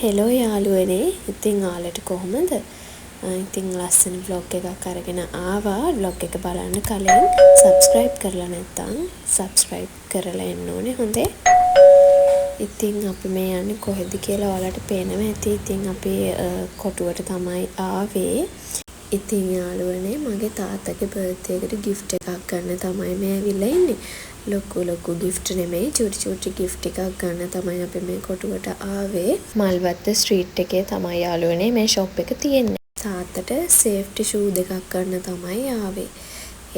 Hello යාළුවනේ ඉතින් ඔයාලට කොහොමද? ඉතින් ලස්සන vlog එකක් අරගෙන ආවා. vlog එක බලන්න කලින් subscribe කරලා නැත්නම් subscribe කරලා එන්න ඕනේ හොඳේ. ඉතින් අපි මේ යන්නේ කොහෙද කියලා ඔයාලට පේනවා ඇති. ඉතින් අපි කොටුවට තමයි ආවේ. ඉතින් යාළුවනේ මගේ තාත්තගේ බර්ත්ඩේ එකට gift එකක් ගන්න තමයි මේ ඇවිල්ලා ඉන්නේ. ලොකු gift නෙමෙයි චූටි gift එකක් ගන්න තමයි අපි මේ කොටුවට ආවේ. මල්වත්ත ස්ට්‍රීට් එකේ තමයි යාළුවනේ මේ shop එක තියෙන්නේ. තාත්තට safety shoe දෙකක් ගන්න තමයි ආවේ.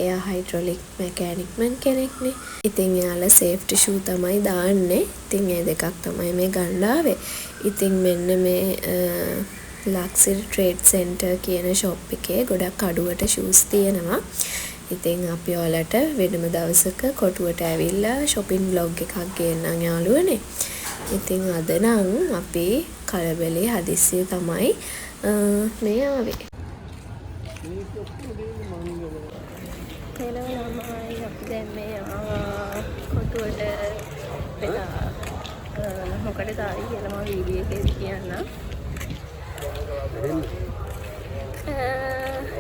එයා hydraulic mechanic man කෙනෙක්නේ. ඉතින් එයාලා safety shoe තමයි දාන්නේ. ඉතින් මේ දෙකක් තමයි මේ ගන්න ආවේ. ඉතින් මෙන්න මේ Luxury Trade Center කියන shop එකේ ගොඩක් අඩුවට shoes තියෙනවා. ඉතින් අපි ඔයාලට වෙනම දවසක කොටුවට ඇවිල්ලා shopping vlog එකක් ගේන්නම් යාළුවනේ. ඉතින් අද නම් අපි කලබලේ හදිස්සිය තමයි මේ ආවේ. හෙලෝ ළමයි අපි දැන් මේ ආවා කොටුවට වෙලා මොකටද ආවේ කියලා මම වීඩියෝ එකේදී කියන්නම්.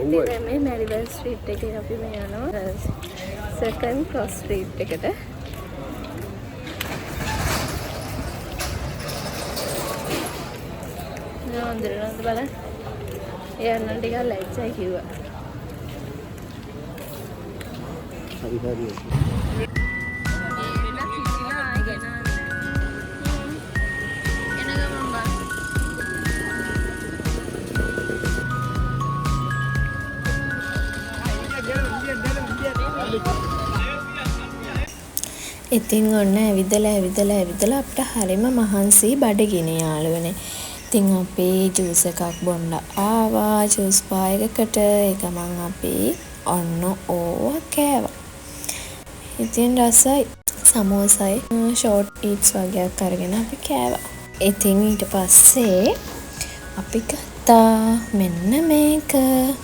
ඉතින් මේ මැරිවල් ස්ට්‍රීට් එකේ අපි මේ යනවා සෙකන්ඩ් ක්‍රොස් ස්ට්‍රීට් එකට. නෝන්දරනද බලන්න. යන්න ටිකක් ලැජ්ජයි කිව්වා. හරි. ඉතින් ඔන්න ඇවිදලා අපිට හරිම මහන්සි බඩගිනි යාළුවනේ. ඉතින් අපි ජූස් එකක් බොන්න ආවා ජූස් බාර් එකකට. ඒ ගමන් අපි ඔන්න ඕවා කෑවා. ඉතින් රසයි සමෝසයි ෂෝට් ඊට්ස් වගේක් අරගෙන අපි කෑවා. ඉතින් ඊට පස්සේ අපි ගත්තා මෙන්න මේක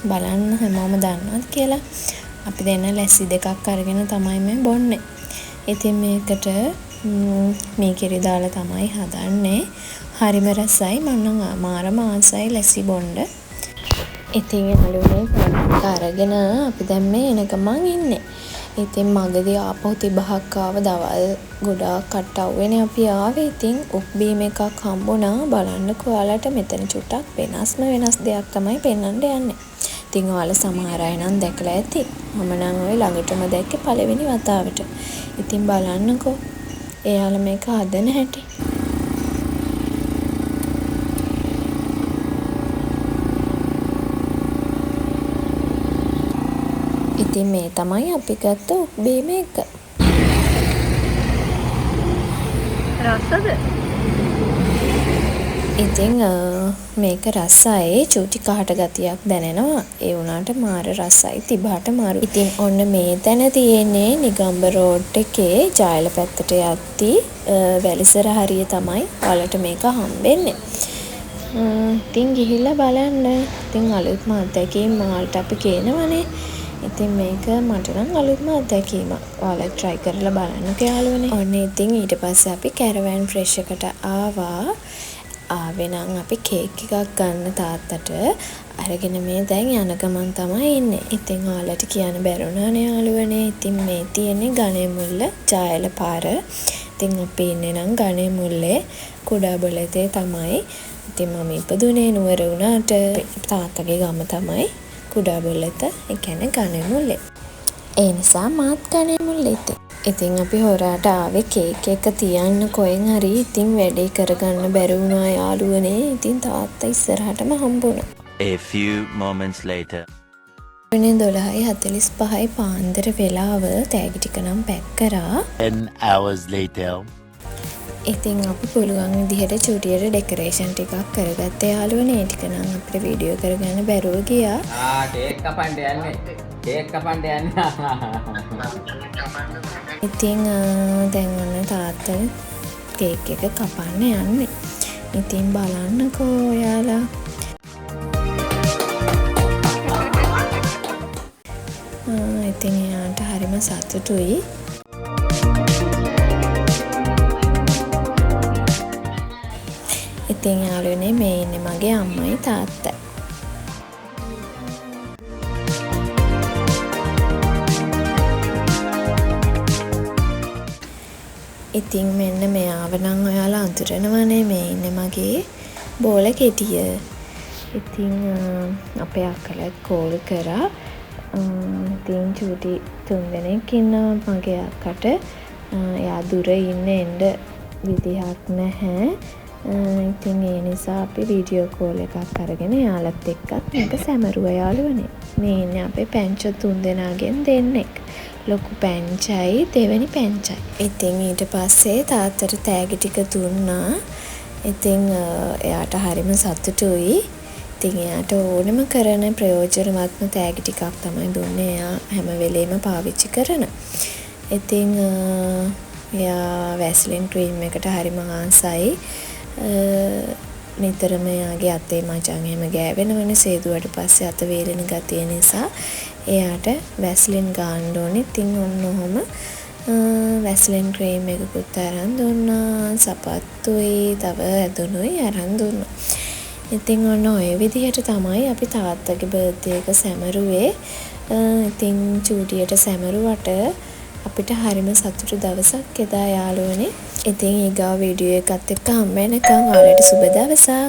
බලන්න හැමෝම දන්නවද කියලා. අපි දෙන්න ලැස්සි දෙකක් අරගෙන තමයි මේ බොන්නේ. ඉතින් මේකට මේ කිරි දාලා තමයි හදන්නේ. හරිම රසයි. මම මාරම ආසයි ලැස්සි බොන්න. ඉතින් යාළුවනේ අරගෙන අපි දැන් මේ එන ගමන් ඉන්නේ. ඉතින් මගදී ආපහු තිබහක් ආව දවල් ගොඩාක් කට්ටව්වෙනේ අපි ආවේ. ඉතින් උක්බීම් එකක් හම්බුණා. බලන්නකෝ ඔයාලට මෙතන චුට්ටක් වෙනස් දෙයක් තමයි පෙන්වන්න යන්නේ. ඉතින් ඔයාලා සමහර අය නම් දැකලා ඇති. මම නම් ওই ළඟටම දැක්කේ පළවෙනි වතාවට. ඉතින් බලන්නකෝ එයාලා මේක හදන හැටි. ඉතින් මේ තමයි අපි ගත්ත උක්බීම එක. රසද? ඉතින් මේක රසයි චූටි කහට ගතියක් දැනෙනවා. ඒ වුණාට මාර රසයි තිබහට මාරු. ඉතින් ඔන්න මේ තැන තියෙන්නේ නිගම්බ රෝඩ් එකේ ජායල පැත්තට යද්දී වැලිසර හරිය තමයි ඔයාලට මේක හම්බෙන්නේ. ඉතින් ගිහිල්ලා බලන්න. ඉතින් අලුත්ම අත්දැකීම් මාල්ට අපි කියනවනේ. ඉතින් මේක මට නම් අලුත්ම අත්දැකීමක්. ඔයාලා try කරලා බලන්නකෝ යාළුවනේ. ඔන්න ඉතින් ඊට පස්සේ අපි කැරවෑන් ෆ්‍රෙෂ් එකට ආවා. ආවෙනම් අපි කේක් එකක් ගන්න තාත්තට අරගෙන මේ දැන් යන ගමන් තමයි ඉන්නේ. ඉතින් ඔයාලට කියන්න බැරුණානේ යාළුවනේ. ඉතින් මේ තියෙන්නේ ගණේමුල්ල ජායල පාර. ඉතින් අපි ඉන්නේ නම් ගණේමුල්ලේ කුඩා බොලතේ තමයි. ඉතින් මම ඉපදුනේ නුවර වුණාට තාත්තගේ ගම තමයි කුඩා බොලත. ඒ කියන්නේ ගණේමුල්ලේ. ඒ නිසා මාත් ගණේමුල්ලේ ඉතින් අපි හොරාට ආවේ කේක් එක තියන්න කොහෙන් හරි. ඉතින් වැඩේ කරගන්න බැරි වුණා යාළුවනේ. ඉතින් තාත්තා ඉස්සරහටම හම්බුණා. A few moments later. වෙනේ 12:45 පාන්දර වෙලාව තෑගි ටික නම් පැක් කරා. 10 hours later. ඉතින් අපි පුළුවන් විදිහට චූටියට ඩෙකොරේෂන් ටිකක් කරගත්තා යාළුවනේ. ඒ ටික නම් අපිට වීඩියෝ කරගන්න බැරුව ගියා. කේක් කපන්න යන්නේ. කේක් කපන්න යන්නේ. ඉතින් දැන් ඔන්න තාත්තා කේක් එක කපන්න යන්නේ. ඉතින් බලන්නකෝ ඔයාලා. ඉතින් එයාට හරිම සතුටුයි. ඉතින් යාළුවනේ මේ ඉන්නේ මගේ අම්මයි තාත්තයි. ඉතින් මෙන්න මෙයාව නම් ඔයාලා අඳුරනවනේ මේ ඉන්නේ මගේ බෝල කෙටිය. ඉතින් අපේ අක්කලත් කෝල් කරා. ඉතින් චූටි 3 දෙනෙක් ඉන්නවා මගේ අක්කට. එයා දුර ඉන්න එන්න විදිහක් නැහැ. ඉතින් ඒ නිසා අපි වීඩියෝ කෝල් එකක් අරගෙන යාළුවත් එක්කත් මේක සැමරුවා යාළුවනේ. මේ ඉන්නේ අපේ පැංචෝ 3 දෙනාගෙන් දෙන්නෙක්. ලොකු පැංචයි දෙවෙනි පැංචයි. ඉතින් ඊට පස්සේ තාත්තට තෑගි ටික දුන්නා. ඉතින් එයාට හරිම සතුටුයි. ඉතින් එයාට ඕනම කරන ප්‍රයෝජනවත්ම තෑගි ටිකක් තමයි දුන්නේ. එයා හැම වෙලේම පාවිච්චි කරන. ඉතින් එයා වැස්ලින් ක්‍රීම් එකට හරිම ආසයි. නිතරම එයාගේ අතේ මචං එහෙම ගෑවෙනවනේ සේදුවට පස්සේ අත වේලෙන ගතිය නිසා එයාට වැස්ලින් ගන්න ඕනේ. ඉතින් ඔන්න ඔහොම වැස්ලින් ක්‍රීම් එකකුත් අරන් දුන්නා. සපත්තුයි තව ඇඳුනුයි අරන් දුන්නා. ඉතින් ඔන්න ඔය විදිහට තමයි අපි තාත්තගේ බර්ත්ඩේ එක සැමරුවේ. ඉතින් චූටියට සැමරුවට අපිට හරිම සතුටු දවසක් එදා යාළුවනේ. ඉතින් ඊගා වීඩියෝ එකත් එක්ක හම්බ වෙනකන් ඔයාලට සුබ දවසක්.